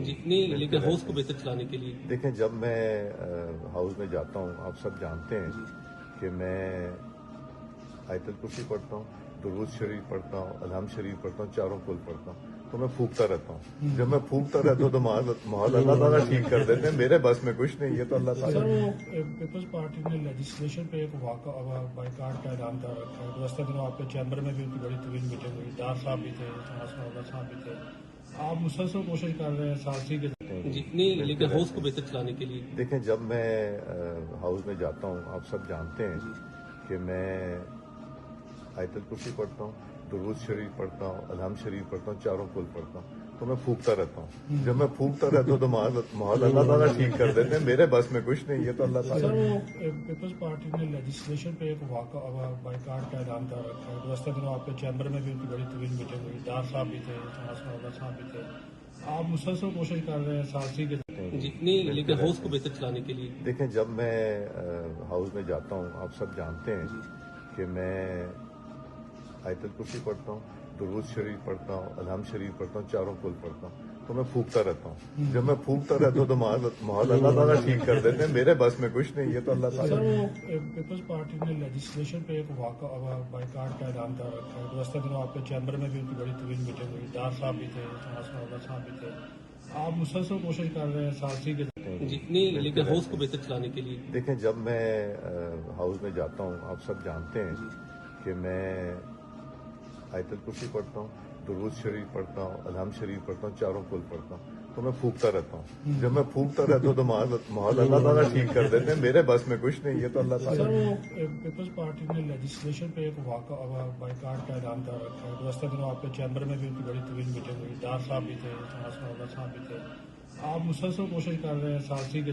جی نہیں، لیکن ہاؤس کو بہتر چلانے کے لیے دیکھیں، جب میں ہاؤس میں جاتا ہوں، آپ سب جانتے ہیں کہ میں آیت الکرسی پڑھتا ہوں، درود شریف پڑھتا ہوں، الحمد شریف پڑھتا ہوں، چاروں کل پڑھتا ہوں، تو میں پھونکتا رہتا ہوں. جب میں پھونکتا رہتا ہوں تو ماحول اللہ تعالیٰ ٹھیک کر دیتے ہیں. میرے بس میں کچھ نہیں، یہ تو اللہ تعالیٰ. سر، وہ پیپلز پارٹی نے لیجسلیشن پہ ایک بائیکاٹ کا اعلان کر رکھا ہے. گزشتہ دنوں آپ کے چیمبر میں بھی ان کی بڑی طویل میٹنگ ہوئی. ڈار صاحب بھی تھے، اللہ صاحب بھی تھے. آپ مسلسل کوشش کر رہے ہیں ثالثی کے جی نہیں، لیکن ہاؤس کو بہتر چلانے کے لیے دیکھیں، جب میں ہاؤس میں جاتا ہوں، آپ سب جانتے ہیں کہ میں آیت الکرسی پڑھتا ہوں، درود شریف پڑھتا ہوں، الحمد شریف پڑھتا ہوں، چاروں کل پڑھتا ہوں، تو میں پھونکتا رہتا ہوں. جب میں پھونکتا رہتا ہوں تو ماحول اللہ تعالیٰ ٹھیک کر دیتے ہیں. میرے بس میں کچھ نہیں، یہ تو اللہ تعالیٰ. سر، وہ پیپلز پارٹی نے لیجسلیشن پہ ایک بائیکاٹ کا اعلان کر رکھا ہے. گزشتہ دنوں آپ کے چیمبر میں بھی ان کی بڑی طویل میٹنگ ہوئی. ڈار صاحب بھی تھے، اللہ صاحب بھی تھے. آپ مسلسل کوشش کر رہے ہیں ثالثی کے جی نہیں، لیکن ہاؤس کو بہتر چلانے کے لیے دیکھیں، جب میں ہاؤس میں جاتا ہوں، آپ سب جانتے ہیں کہ میں آیت الکرسی پڑھتا ہوں، درود شریف پڑھتا ہوں، الحمد شریف پڑھتا ہوں، چاروں کل پڑھتا ہوں، تو میں پھونکتا رہتا ہوں. جب میں پھونکتا رہتا ہوں تو ماحول اللہ تعالیٰ ٹھیک کر دیتے ہیں. میرے بس میں کچھ نہیں، یہ تو اللہ تعالیٰ. سر، وہ پیپلز پارٹی نے لیجسلیشن پہ ایک بائیکاٹ کا اعلان کر رکھا ہے. گزشتہ دنوں آپ کے چیمبر میں بھی ان کی بڑی طویل میٹنگ ہوئی. ڈار صاحب بھی تھے، اللہ صاحب بھی تھے. آپ مسلسل کوشش کر رہے ہیں ثالثی کے جی نہیں، لیکن ہاؤس کو بہتر چلانے کے لیے دیکھیں، جب میں ہاؤس میں جاتا ہوں، آپ سب جانتے ہیں کہ میں آیت الکرسی پڑھتا ہوں، درود شریف پڑھتا ہوں، الحمد شریف پڑھتا ہوں، چاروں کل پڑھتا ہوں، تو میں پھونکتا رہتا ہوں. جب میں پھونکتا رہتا ہوں تو ماحول اللہ تعالیٰ ٹھیک کر دیتے ہیں. میرے بس میں کچھ نہیں، یہ تو اللہ تعالیٰ. سر، وہ پیپلز پارٹی نے لیجسلیشن پہ ایک بائیکاٹ کا اعلان کر رکھا ہے. گزشتہ دنوں آپ کے چیمبر میں بھی ان کی بڑی طویل میٹنگ ہوئی. ڈار صاحب بھی تھے، اللہ صاحب بھی تھے. آپ مسلسل کوشش کر رہے ہیں ثالثی کے